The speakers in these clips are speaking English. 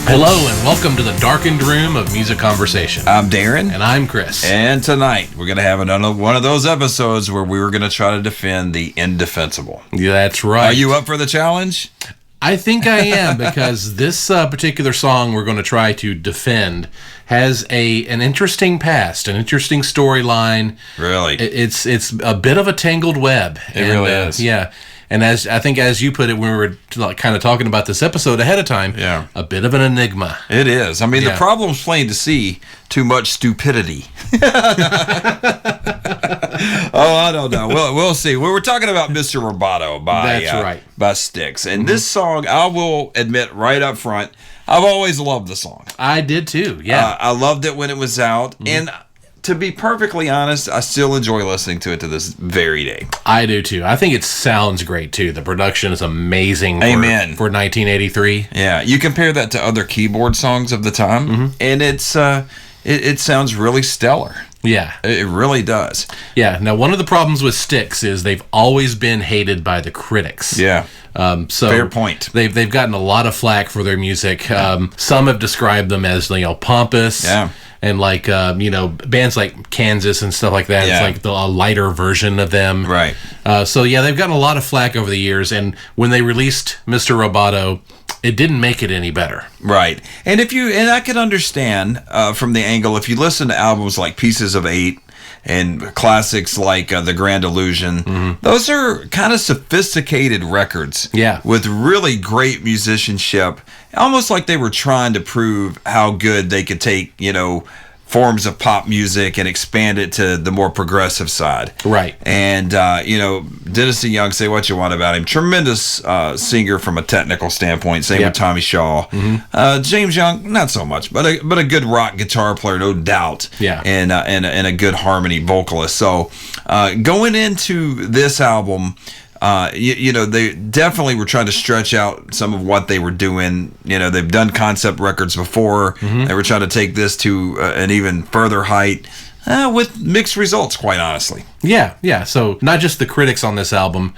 Hello and welcome to the darkened room of music conversation. I'm Darren. And I'm Chris. And tonight we're going to have another one of those episodes where we were going to try to defend the indefensible. Yeah, that's right. Are you up for the challenge? I think I am, because this particular song we're going to try to defend has an interesting past, an interesting storyline. Really? It's a bit of a tangled web. It really is. Yeah. And as you put it, when we were kind of talking about this episode ahead of time, a bit of an enigma. It is. I mean, the problem's plain to see. Too much stupidity. I don't know. We'll see. We were talking about Mr. Roboto by Styx. And this song, I will admit right up front, I've always loved the song. I did too, yeah. I loved it when it was out. And to be perfectly honest, I still enjoy listening to it to this very day. I do too. I think it sounds great too. The production is amazing. Amen. For 1983. Yeah, you compare that to other keyboard songs of the time, and it sounds really stellar. Yeah, it really does. Yeah. Now, one of the problems with Styx is they've always been hated by the critics. Yeah. So fair point. They've gotten a lot of flack for their music. Some have described them as pompous. Yeah. And bands like Kansas and stuff like that. Yeah. It's like a lighter version of them. Right. They've gotten a lot of flack over the years. And when they released Mr. Roboto, it didn't make it any better. Right. And I can understand from the angle, if you listen to albums like Pieces of Eight and classics like The Grand Illusion, those are kind of sophisticated records. Yeah. With really great musicianship, almost like they were trying to prove how good they could take, forms of pop music and expand it to the more progressive side. Right. And, Dennis DeYoung, say what you want about him. Tremendous singer from a technical standpoint. Same with Tommy Shaw. James Young, not so much, but a good rock guitar player, no doubt. Yeah. And a good harmony vocalist. So going into this album, they definitely were trying to stretch out some of what they were doing. They've done concept records before. They were trying to take this to an even further height with mixed results, quite honestly. Yeah. So not just the critics on this album.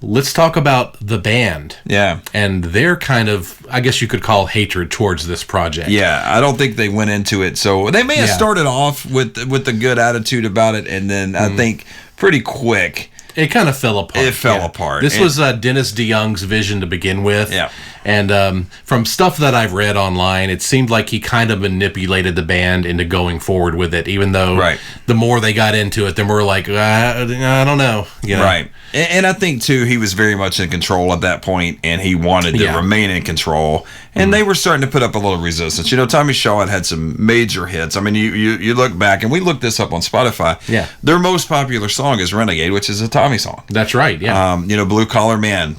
Let's talk about the band. Yeah. And their kind of, I guess you could call, hatred towards this project. Yeah, I don't think they went into it. So they may have started off with a good attitude about it, and then I think pretty quick it kind of fell apart. It fell apart. This was Dennis DeYoung's vision to begin with. Yeah. And from stuff that I've read online, it seemed like he kind of manipulated the band into going forward with it, even though the more they got into it, the more like, I don't know. Right. And I think, too, he was very much in control at that point, and he wanted to remain in control. And they were starting to put up a little resistance. Tommy Shaw had some major hits. I mean, you look back, and we looked this up on Spotify. Yeah. Their most popular song is Renegade, which is a Tommy song. That's right, yeah. Blue Collar Man,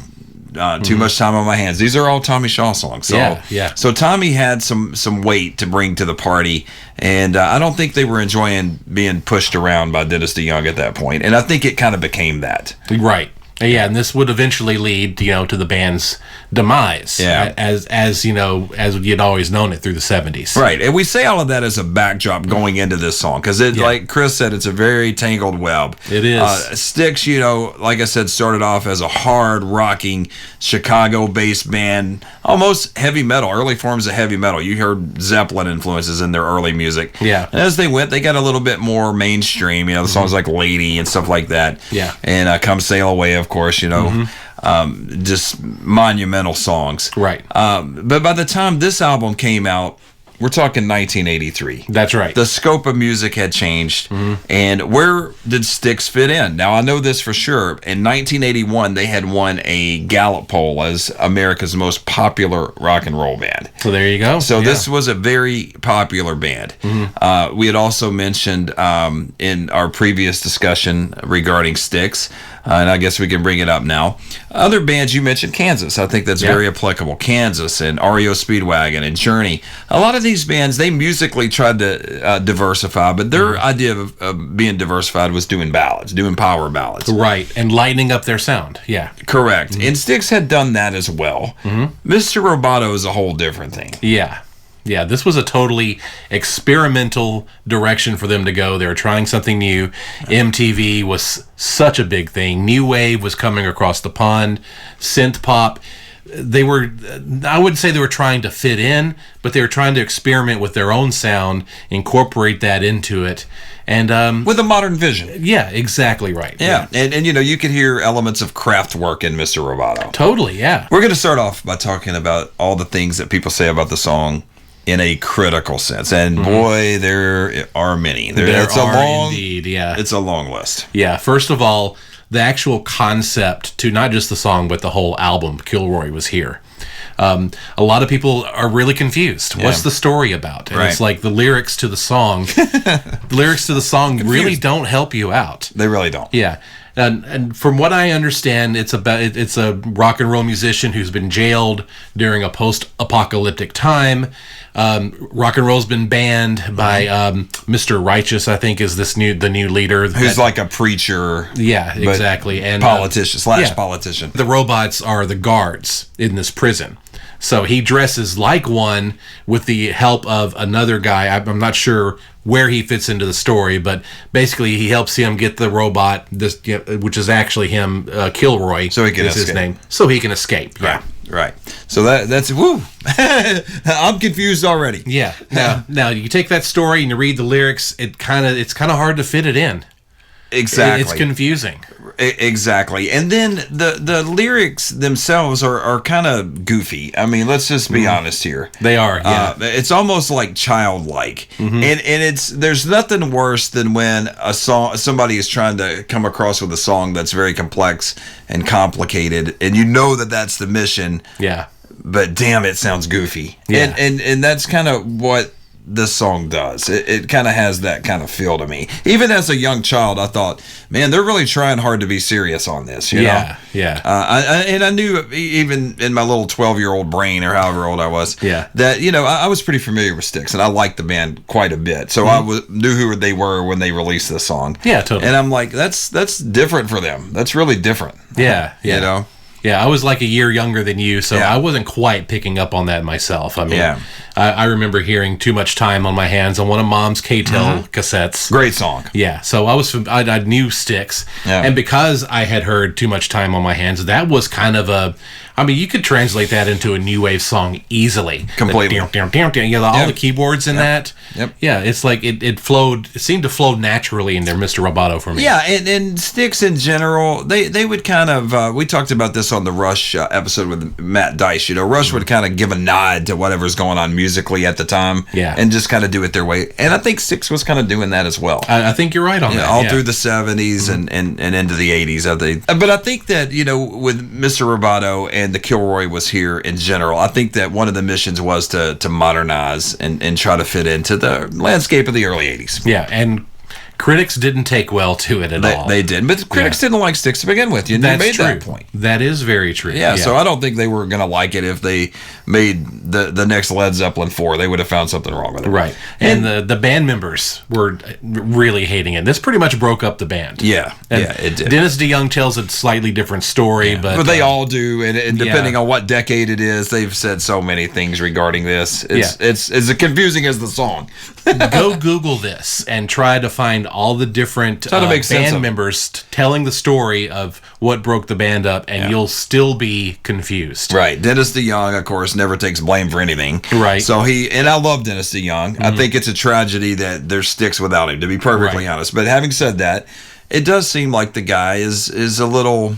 Too Much Time on My Hands. These are all Tommy Shaw songs. So, So Tommy had some weight to bring to the party, and I don't think they were enjoying being pushed around by Dennis DeYoung at that point. And I think it kind of became that. Right. Yeah, and this would eventually lead, to the band's demise. Yeah. As you'd always known it through the 70s. Right, and we say all of that as a backdrop going into this song, because like Chris said, it's a very tangled web. It is. Styx, like I said, started off as a hard rocking Chicago-based band, almost heavy metal, early forms of heavy metal. You heard Zeppelin influences in their early music. Yeah. And as they went, they got a little bit more mainstream. The songs like Lady and stuff like that. Yeah. And Come Sail Away, of course, just monumental songs. Right. But by the time this album came out, we're talking 1983. That's right. The scope of music had changed. And where did Styx fit in? Now, I know this for sure. In 1981, they had won a Gallup poll as America's most popular rock and roll band. So there you go. So this was a very popular band. We had also mentioned in our previous discussion regarding Styx, and I guess we can bring it up now. Other bands, you mentioned Kansas. I think that's very applicable. Kansas and REO Speedwagon and Journey. A lot of these bands, they musically tried to diversify, but their idea of being diversified was doing ballads, doing power ballads. Right, and lightening up their sound. Yeah. Correct. And Styx had done that as well. Mr. Roboto is a whole different thing. Yeah. Yeah, this was a totally experimental direction for them to go. They were trying something new. MTV was such a big thing. New wave was coming across the pond. Synth pop. I wouldn't say they were trying to fit in, but they were trying to experiment with their own sound, incorporate that into it. And with a modern vision. Yeah, exactly right. Yeah. And you could hear elements of craft work in Mr. Roboto. Totally, yeah. We're going to start off by talking about all the things that people say about the song in a critical sense. And boy, there are many. Indeed, yeah. It's a long list. Yeah, first of all, the actual concept to not just the song, but the whole album, Kilroy, was here. A lot of people are really confused. Yeah. What's the story about? And it's like the lyrics to the song. Really don't help you out. They really don't. Yeah. And from what I understand, it's a rock and roll musician who's been jailed during a post-apocalyptic time. Rock and roll's been banned by Mr. Righteous, I think, is the new leader. Who's like a preacher. Yeah, exactly. And politician / politician. The robots are the guards in this prison. So he dresses like one with the help of another guy. I'm not sure where he fits into the story, but basically he helps him get the robot, which is actually him, Kilroy. So he can escape. His name. So he can escape. Yeah. Right. So that's woo. I'm confused already. Yeah. Now you take that story and you read the lyrics. It's kind of hard to fit it in. Exactly. It's confusing. Exactly. And then the lyrics themselves are kind of goofy. I mean, let's just be honest here. They are, yeah. It's almost like childlike. And there's nothing worse than when somebody is trying to come across with a song that's very complex and complicated, and you know that's the mission. Yeah. But damn, it sounds goofy. Yeah. And that's kind of what this song does. It kind of has that kind of feel to me. Even as a young child, I thought, man, they're really trying hard to be serious on this. You know? Yeah. I knew, even in my little 12-year-old brain, or however old I was, that I was pretty familiar with Styx, and I liked the band quite a bit. So I knew who they were when they released this song. Yeah, totally. And I'm like, that's different for them. That's really different. Yeah. You know. Yeah, I was like a year younger than you, so I wasn't quite picking up on that myself. I mean, I remember hearing Too Much Time on My Hands on one of Mom's K-Tel cassettes. Great song. Yeah, so I knew Styx, and because I had heard Too Much Time on My Hands, that was kind of you could translate that into a new wave song easily. Completely. All the keyboards in that. Yep. Yeah, it's like it flowed. It seemed to flow naturally in there, Mr. Roboto, for me. Yeah, and Styx in general, they would kind of. We talked about this on the Rush episode with Matt Dice. Rush would kind of give a nod to whatever's going on musically at the time, and just kind of do it their way. And I think Styx was kind of doing that as well. I think you're right on that. All through the 70s and into the 80s. But I think that with Mr. Roboto and the Kilroy was here in general, I think that one of the missions was to modernize and try to fit into the landscape of the early 80s. Yeah, and critics didn't take well to it at all. They didn't, but critics didn't like Styx to begin with. You made true. that point. That is very true. Yeah, so I don't think they were going to like it if they made the next Led Zeppelin 4. They would have found something wrong with it. Right. And the band members were really hating it. This pretty much broke up the band. Yeah, it did. Dennis DeYoung tells a slightly different story, but they all do, and depending on what decade it is, they've said so many things regarding this. It's as confusing as the song. Go Google this and try to find all the different band members telling the story of what broke the band up, and you'll still be confused. Right. Dennis DeYoung, of course, never takes blame for anything. Right. So and I love Dennis DeYoung. I think it's a tragedy that there's Styx without him, to be perfectly honest. But having said that, it does seem like the guy is a little...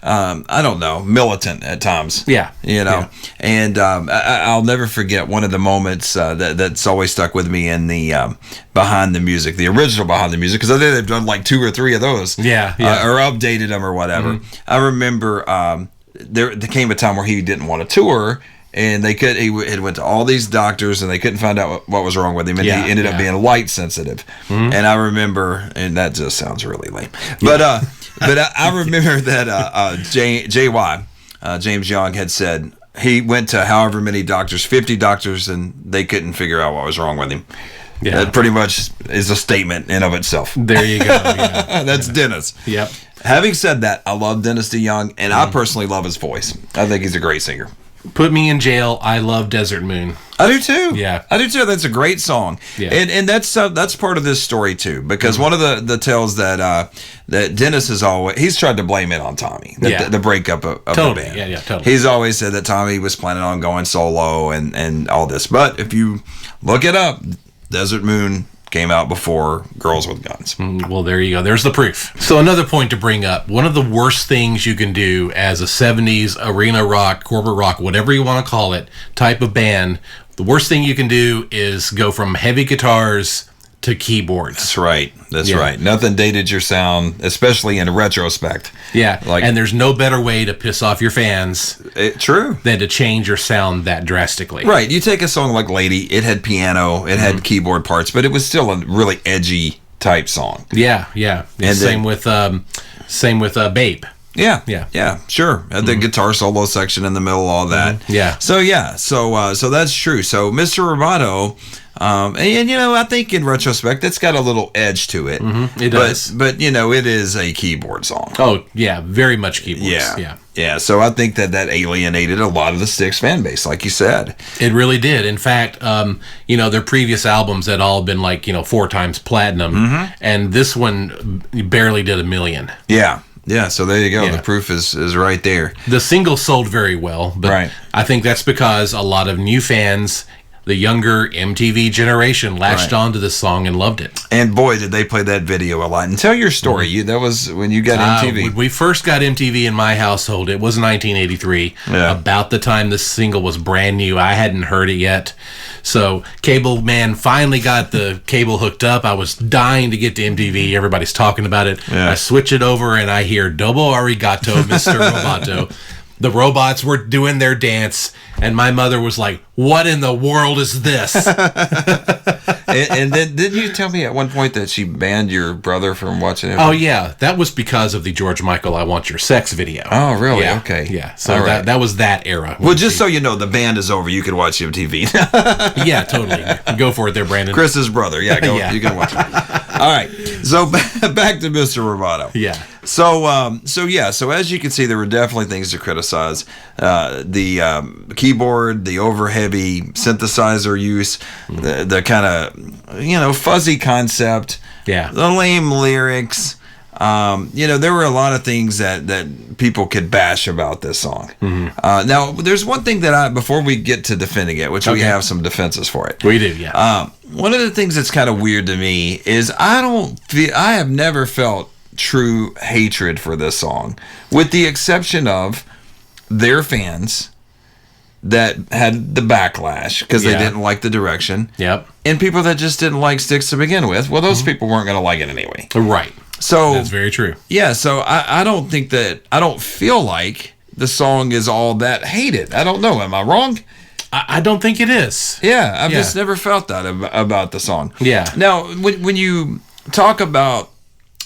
I don't know, militant at times. Yeah. And I'll never forget one of the moments that's always stuck with me in the Behind the Music, the original Behind the Music, because I think they've done like 2 or 3 of those. Yeah. Or updated them or whatever. I remember there came a time where he didn't want to tour, and he had went to all these doctors, and they couldn't find out what was wrong with him, and he ended up being light sensitive. And I remember, and that just sounds really lame, but I remember that JY, James Young, had said he went to however many doctors, 50 doctors, and they couldn't figure out what was wrong with him. Yeah. That pretty much is a statement in of itself. There you go. Yeah. That's Dennis. Yep. Having said that, I love Dennis DeYoung, and I personally love his voice. I think he's a great singer. Put Me in Jail. I love Desert Moon. I do too. Yeah. I do too. That's a great song. Yeah. And that's part of this story too, because one of the tales that Dennis has always, he's tried to blame it on Tommy, the breakup of the band. Yeah, totally. He's always said that Tommy was planning on going solo and all this. But if you look it up, Desert Moon came out before Girls with Guns. Well, there you go. There's the proof. So another point to bring up, one of the worst things you can do as a 70s arena rock, corporate rock, whatever you want to call it, type of band, the worst thing you can do is go from heavy guitars to keyboards. That's right. That's right. Nothing dated your sound, especially in retrospect. Yeah. And there's no better way to piss off your fans true. than to change your sound that drastically. Right. You take a song like Lady, it had piano, it had keyboard parts, but it was still a really edgy type song. Yeah. And same with Babe. Yeah, sure. The guitar solo section in the middle, all that. So that's true. So Mr. Roboto, and I think in retrospect, it's got a little edge to it. It does. But it is a keyboard song. Oh, yeah, very much keyboards. Yeah. So I think that alienated a lot of the Styx fan base, like you said. It really did. In fact, their previous albums had all been 4 times platinum, and this one barely did 1 million. Yeah, so there you go. The proof is right there. The single sold very well, but I think that's because a lot of new fans, the younger MTV generation, latched onto this song and loved it. And boy, did they play that video a lot. And tell your story. That was when you got MTV. When we first got MTV in my household, it was 1983. About the time this single was brand new. I hadn't heard it yet. So Cable Man finally got the cable hooked up. I was dying to get to MTV. Everybody's talking about it. I switch it over and I hear Double Arigato, Mr. Roboto. The robots were doing their dance, and my mother was like, "What in the world is this?" and then didn't you tell me at one point that she banned your brother from watching it? Oh, yeah. That was because of the George Michael I Want Your Sex video. Oh, really? Yeah. Okay. Yeah. So that was that era. Well, just so you know, the band is over. You can watch MTV. Yeah, totally. Go for it there, Brandon. Chris's brother. Yeah, go. You can watch it. All right. So back to Mr. Roboto. Yeah. So as you can see, there were definitely things to criticize. The keyboard, the over-heavy synthesizer use, the kind of, fuzzy concept, the lame lyrics. There were a lot of things that people could bash about this song. Now, there's one thing that before we get to defending it, which we have some defenses for it. We do, yeah. One of the things that's kind of weird to me is I have never felt true hatred for this song, with the exception of their fans that had the backlash because they didn't like the direction. Yep. And people that just didn't like Styx to begin with. Well, those people weren't going to like it anyway. Right. So that's very true. Yeah. So I don't feel like the song is all that hated. I don't know. Am I wrong? I don't think it is. Yeah. I've just never felt that about the song. Yeah. Now, when you talk about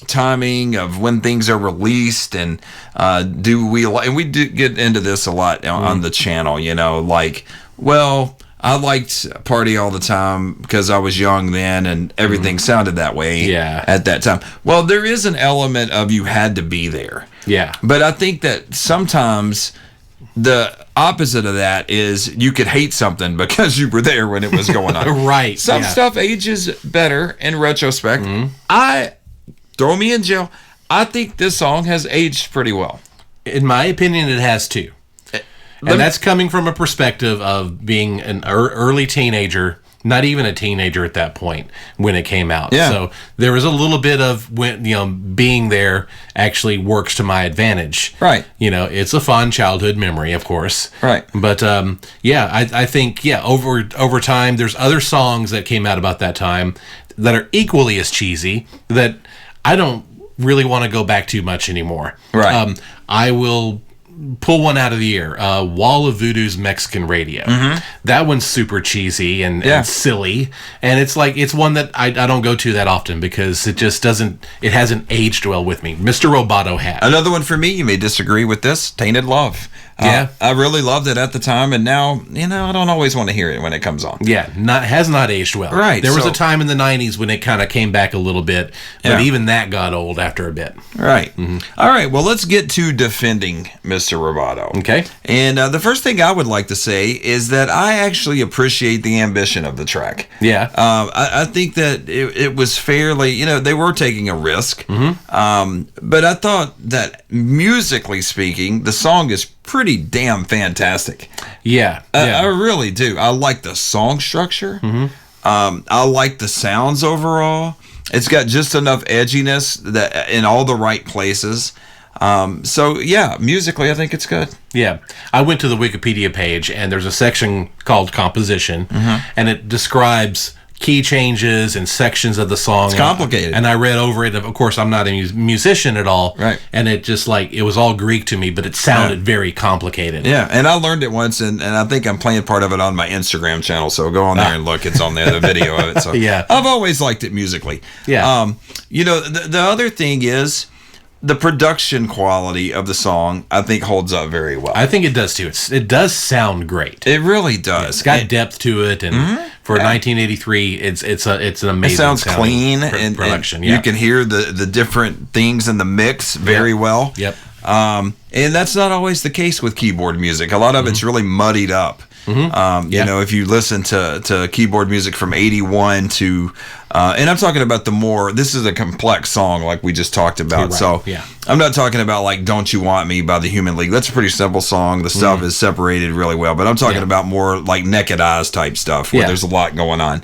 timing of when things are released and we do get into this a lot on the channel, I liked Party All the Time because I was young then and everything sounded that way at that time. Well, there is an element of you had to be there. Yeah. But I think that sometimes the opposite of that is you could hate something because you were there when it was going on. Right. Some stuff ages better in retrospect. Throw Me in Jail. I think this song has aged pretty well. In my opinion, it has too. And that's coming from a perspective of being an early teenager, not even a teenager at that point when it came out. Yeah. So there was a little bit of being there actually works to my advantage. Right. It's a fond childhood memory, of course. Right. But I think over time there's other songs that came out about that time that are equally as cheesy that I don't really want to go back too much anymore. Right. I will pull one out of the air. Wall of Voodoo's Mexican Radio. That one's super cheesy and silly. And it's one that I don't go to that often because it hasn't aged well with me. Mr. Roboto has. Another one for me, you may disagree with this, Tainted Love. Yeah. I really loved it at the time, and now, I don't always want to hear it when it comes on. Yeah, has not aged well. Right. There was a time in the 90s when it kind of came back a little bit, but even that got old after a bit. Right. All right, well, let's get to defending Mr. Roboto. Okay. And the first thing I would like to say is that I actually appreciate the ambition of the track. Yeah. I think that it was fairly, they were taking a risk. But I thought that musically speaking, the song is pretty damn fantastic. Yeah. I really do. I like the song structure. I like the sounds overall. It's got just enough edginess that in all the right places. So yeah, musically, I think it's good. Yeah. I went to the Wikipedia page, and there's a section called composition, and it describes key changes and sections of the song. It's complicated. And I read over it. Of course, I'm not a musician at all. Right. And it just it was all Greek to me, but it sounded very complicated. Yeah, and I learned it once, and I think I'm playing part of it on my Instagram channel, so go on there and look. It's on there, the video of it. So yeah. I've always liked it musically. Yeah. The other thing is the production quality of the song, I think, holds up very well. I think it does too. It does sound great. It really does. It's got depth to it, and for 1983, it's an amazing. It sounds clean and production. You can hear the different things in the mix very well. Yep. And that's not always the case with keyboard music. A lot of it's really muddied up. If you listen to keyboard music from 81 to, and I'm talking about this is a complex song like we just talked about. Right. So I'm not talking about like Don't You Want Me by the Human League. That's a pretty simple song. The stuff is separated really well, but I'm talking about more like Naked Eyes type stuff where there's a lot going on.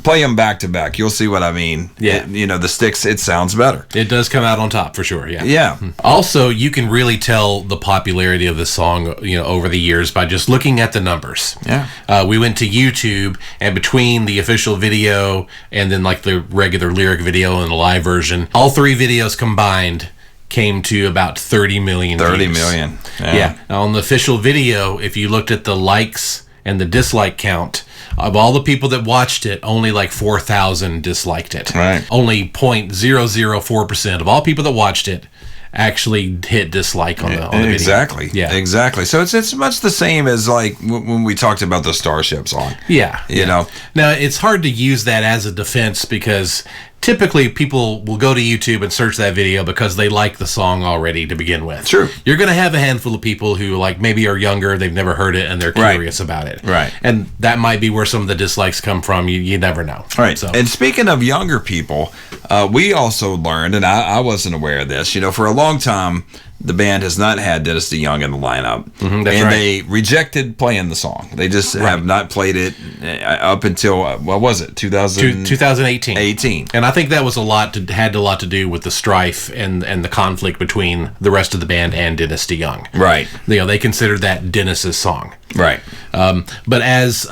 Play them back to back. You'll see what I mean. Yeah. The Styx, it sounds better. It does come out on top for sure. Yeah. Yeah. Also, you can really tell the popularity of the song, over the years by just looking at the numbers. Yeah. We went to YouTube, and between the official video and then like the regular lyric video and the live version, all three videos combined came to about 30 million 30 views. million. Yeah. On the official video, if you looked at the likes and the dislike count, of all the people that watched it, only like 4,000 disliked it. Right. Only 0.004% of all people that watched it actually hit dislike on the video. Exactly. Yeah. Exactly. So it's much the same as like when we talked about the Starship song. Yeah. You know. Now, it's hard to use that as a defense because typically people will go to YouTube and search that video because they like the song already to begin with. True. You're going to have a handful of people who like maybe are younger, they've never heard it, and they're curious about it. Right. And that might be where some of the dislikes come from. You never know. Right. So. And speaking of younger people, we also learned, and I wasn't aware of this, for a long time, the band has not had Dennis DeYoung in the lineup. That's and right. they rejected playing the song. They just have not played it up until, what was it, 2018. 18. And I think that was had a lot to do with the strife and the conflict between the rest of the band and Dennis DeYoung. Right. They considered that Dennis's song. Right. But as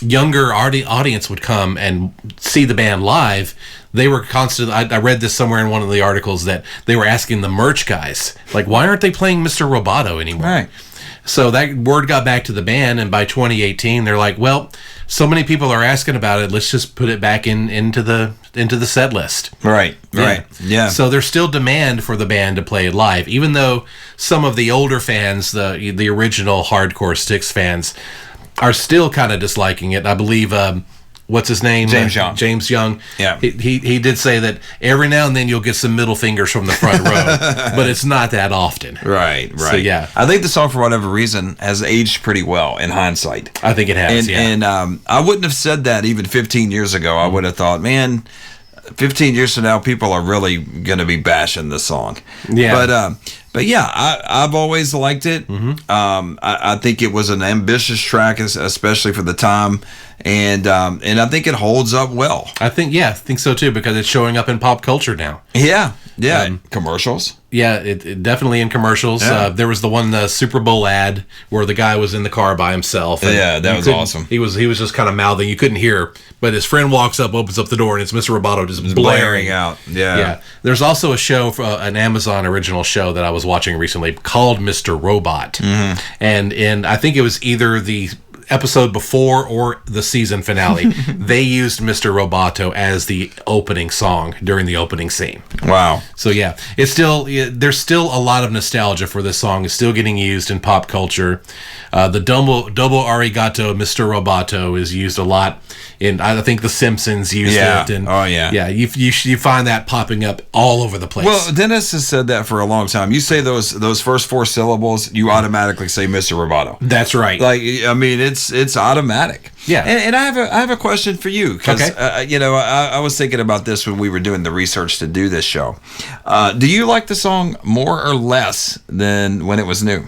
younger audience would come and see the band live, they were constantly, I read this somewhere in one of the articles that they were asking the merch guys, like, why aren't they playing Mr. Roboto anymore? Right. So that word got back to the band, and by 2018, they're like, well, so many people are asking about it, let's just put it back into the set list. Right, right, yeah. So there's still demand for the band to play it live, even though some of the older fans, the original hardcore Styx fans, are still kind of disliking it. I believe, what's his name? James Young. James Young. Yeah. He did say that every now and then you'll get some middle fingers from the front row, but it's not that often. Right, right. So, yeah. I think the song, for whatever reason, has aged pretty well in hindsight. I think it has, And I wouldn't have said that even 15 years ago. I would have thought, man, 15 years from now, people are really going to be bashing this song. Yeah. But yeah, I've always liked it. I think it was an ambitious track, especially for the time, and I think it holds up well. I think so too, because it's showing up in pop culture now. Yeah, commercials. Yeah, it definitely in commercials. Yeah. There was the Super Bowl ad where the guy was in the car by himself. Yeah, that was awesome. He was just kind of mouthing. You couldn't hear, but his friend walks up, opens up the door, and it's Mr. Roboto just blaring out. Yeah. Yeah. There's also a show, an Amazon original show that I was watching recently called Mr. Robot, and I think it was either the episode before or the season finale, they used Mr. Roboto as the opening song during the opening scene. Wow. So yeah, there's still a lot of nostalgia for this song. It's still getting used in pop culture. The double arigato, Mr. Roboto, is used a lot in, I think The Simpsons used it. And yeah, you find that popping up all over the place. Well, Dennis has said that for a long time. You say those first 4 syllables, you automatically say Mr. Roboto. That's right. Like, I mean, it's automatic. Yeah. And I have a question for you, because Okay. I was thinking about this when we were doing the research to do this show. Do you like the song more or less than when it was new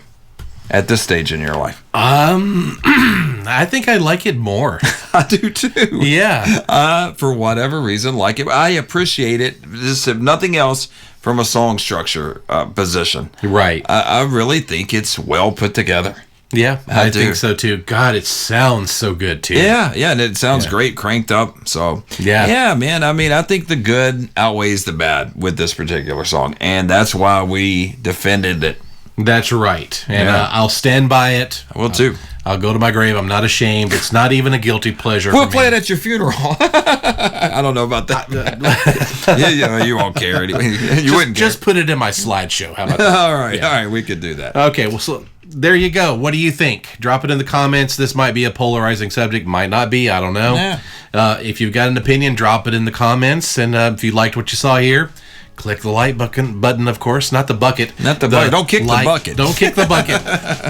at this stage in your life? I think I like it more. I do too. Yeah. For whatever reason, like it. I appreciate it, just if nothing else, from a song structure position. Right. I really think it's well put together. Yeah, I do. think so too. God, it sounds so good too. Yeah, and it sounds great cranked up. So yeah, man. I mean, I think the good outweighs the bad with this particular song, and that's why we defended it. That's right, and I'll stand by it. I will too. I'll go to my grave. I'm not ashamed. It's not even a guilty pleasure. We'll for play me. it at your funeral. I don't know about that. You won't care anyway. You wouldn't care. Just put it in my slideshow. How about that? All right, we could do that. Okay, well, so there you go. What do you think? Drop it in the comments. This might be a polarizing subject, might not be. I don't know. Yeah. If you've got an opinion, drop it in the comments. And if you liked what you saw here, click the like button, of course, not the bucket. Not the bucket. Don't kick the bucket. Don't kick the bucket.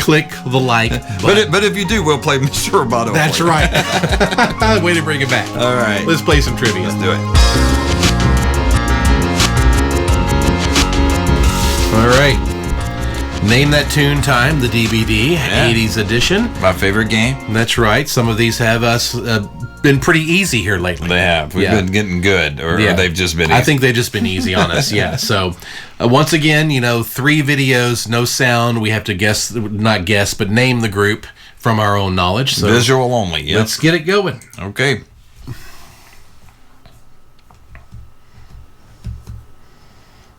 Click the like button. But if you do, we'll play Mr. Roboto. That's right. Way to bring it back. All right. Let's play some trivia. Let's do it. All right. Name That Tune Time, the DVD, 80s edition. My favorite game. That's right. Some of these have been pretty easy here lately. They have. We've been getting good, or they've just been easy. I think they've just been easy on us, yeah. So, once again, 3 videos, no sound. We have to not guess, but name the group from our own knowledge. So visual only, yeah. Let's get it going. Okay.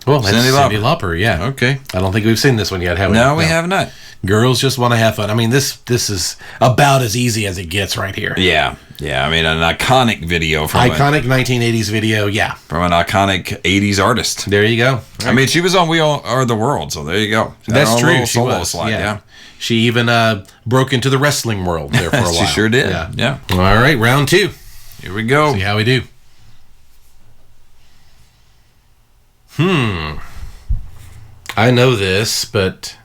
Well, that's Cyndi Cyndi Lauper, yeah. Okay. I don't think we've seen this one yet, have we? No, we have not. Girls Just Want to Have Fun. I mean, this is about as easy as it gets right here. Yeah. I mean, an iconic video from 1980s video, yeah. From an iconic 80s artist. There you go. I mean, she was on We Are the World, so there you go. That's true. She solo was. slide, yeah. She even broke into the wrestling world there for a while. She sure did. Yeah. All right, round 2. Here we go. See how we do. I know this, but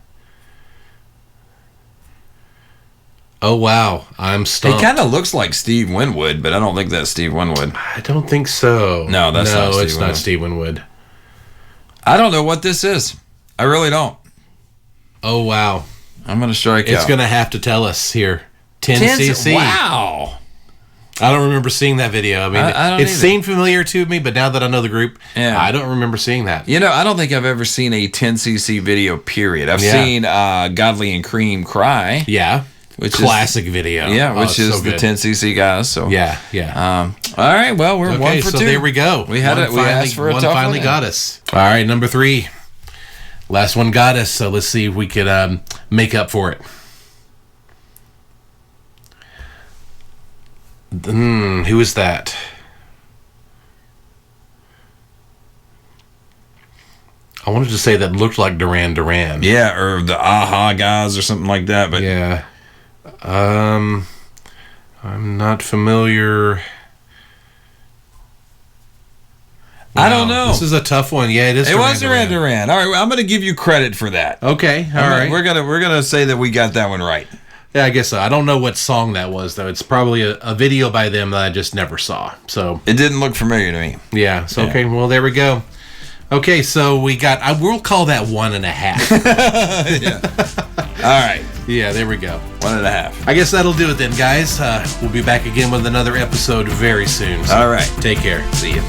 oh wow, I'm stumped. He kind of looks like Steve Winwood, but I don't think that's Steve Winwood. I don't think so. No, that's not Steve it's Winwood. not Steve Winwood. I don't know what this is. I really don't. Oh wow, I'm gonna strike out. It's gonna have to tell us here. 10cc. Wow. I don't remember seeing that video. I mean, I don't it either. seemed familiar to me, but now that I know the group, Yeah. I don't remember seeing that. I don't think I've ever seen a 10cc video, period. I've seen Godly and Cream Cry. Yeah. Which classic video. Yeah, Oh, which it's is so the good. 10cc guys. So Yeah. all right, well, we're 1 for 2. So there we go. We had it. We asked for a one tough finally one. got us. All right, number 3. Last one got us. So let's see if we could make up for it. Who is that? I wanted to say that looked like Duran Duran. Yeah, or the Aha guys or something like that. But Yeah. I'm not familiar. I don't know. This is a tough one. Yeah, it is. It was Duran Duran. All right, well, I'm going to give you credit for that. Okay, all right. We're gonna say that we got that one right. Yeah, I guess so. I don't know what song that was, though. It's probably a video by them that I just never saw. So It didn't look familiar to me. yeah. So okay. Well, there we go. Okay, so we got. I will call that 1.5. All right, Yeah, there we go. 1.5. I guess that'll do it then, guys. We'll be back again with another episode very soon. So All right. take care. See you.